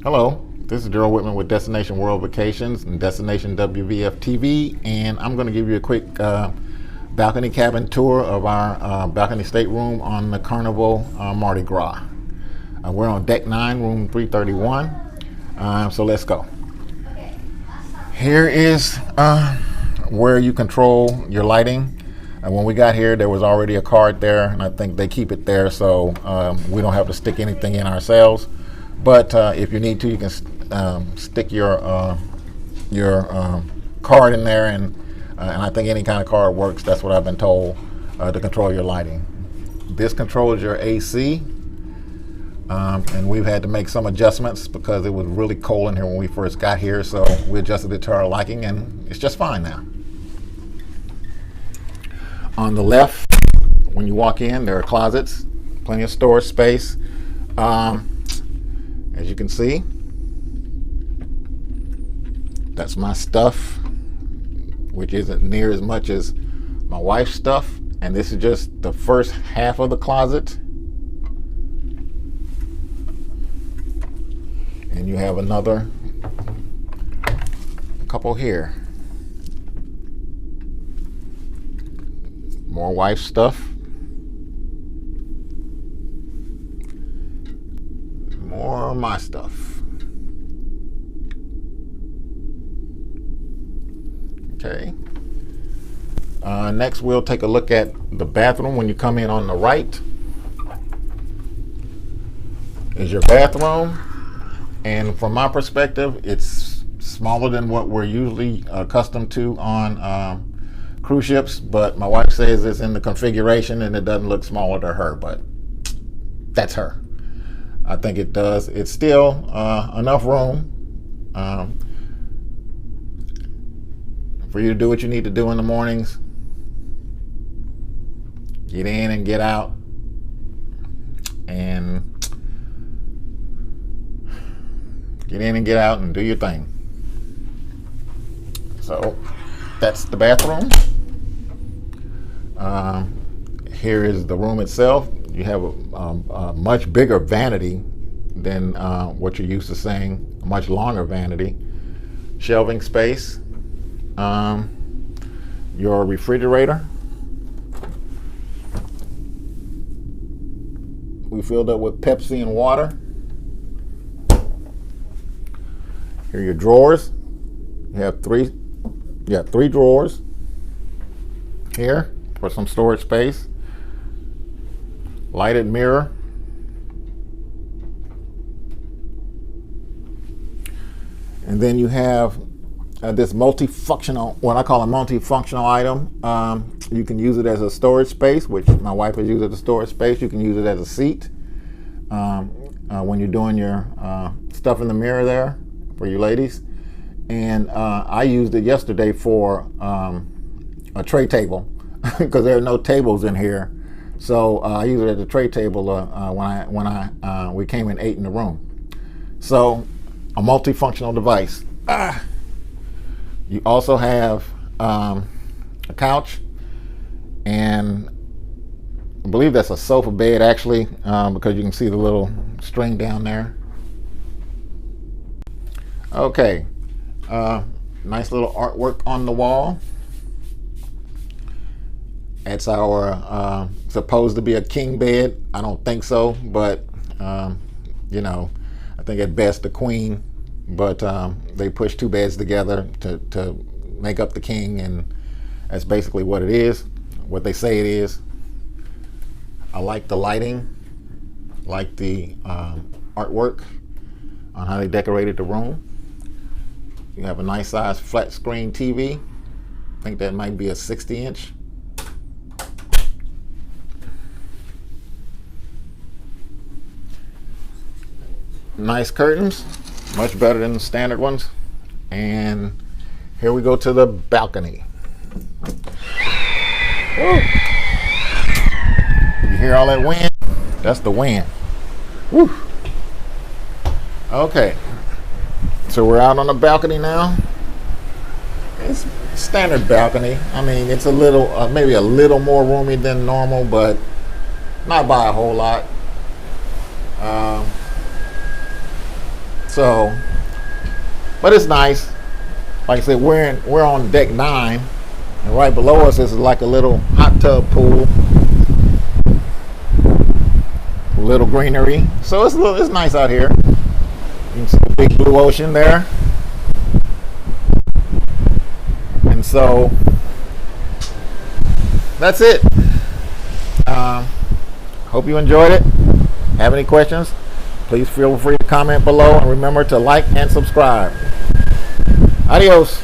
Hello, this is Daryl Whitman with Destination World Vacations and Destination WVF TV, and I'm going to give you a quick balcony cabin tour of our balcony stateroom on the Carnival Mardi Gras. We're on deck 9, room 331, so let's go. Here is where you control your lighting. When we got here, there was already a card there, and I think they keep it there so we don't have to stick anything in ourselves. But if you need to, you can stick your card in there, and I think any kind of card works. That's what I've been told to control your lighting. This controls your AC, and we've had to make some adjustments because it was really cold in here when we first got here, so we adjusted it to our liking, and it's just fine now. On the left, when you walk in, there are closets, plenty of storage space. As you can see, that's my stuff, which isn't near as much as my wife's stuff. And this is just the first half of the closet. And you have another couple here. More wife's stuff. More of my stuff. Okay. Next, we'll take a look at the bathroom. When you come in on the right is your bathroom. And from my perspective, it's smaller than what we're usually accustomed to on cruise ships. But my wife says it's in the configuration and it doesn't look smaller to her, but that's her. I think it does. It's still enough room for you to do what you need to do in the mornings. Get in and get out. And get in and get out and do your thing. So that's the bathroom. Here is the room itself. You have a much bigger vanity than what you're used to seeing, a much longer vanity. Shelving space. Your refrigerator. We filled up with Pepsi and water. Here are your drawers. You have three drawers here for some storage space. Lighted mirror. And then you have this multifunctional, what I call a multifunctional item. You can use it as a storage space, which my wife has used it as a storage space. You can use it as a seat when you're doing your stuff in the mirror there for you ladies. And I used it yesterday for a tray table because there are no tables in here. So I use it as a tray table when we came and ate in the room. So a multifunctional device. You also have a couch, and I believe that's a sofa bed actually, because you can see the little string down there. Okay, nice little artwork on the wall. It's our supposed to be a king bed. I don't think so, but you know, I think at best a queen. But they push two beds together to make up the king, and that's basically what it is, what they say it is. I like the lighting, like the artwork on how they decorated the room. You have a nice size flat screen TV. I think that might be a 60-inch. Nice curtains, much better than the standard ones. And here we go to the balcony. Woo. You hear all that wind? That's the wind. Woo. Okay, so we're out on the balcony now. It's a standard balcony. I mean, it's a little, maybe a little more roomy than normal, but not by a whole lot. So, but it's nice. Like I said, we're on deck 9, and right below us is like a little hot tub pool, a little greenery. So it's nice out here. You can see the big blue ocean there, and so that's it. Hope you enjoyed it. Have any questions? Please feel free to comment below, and remember to like and subscribe. Adios.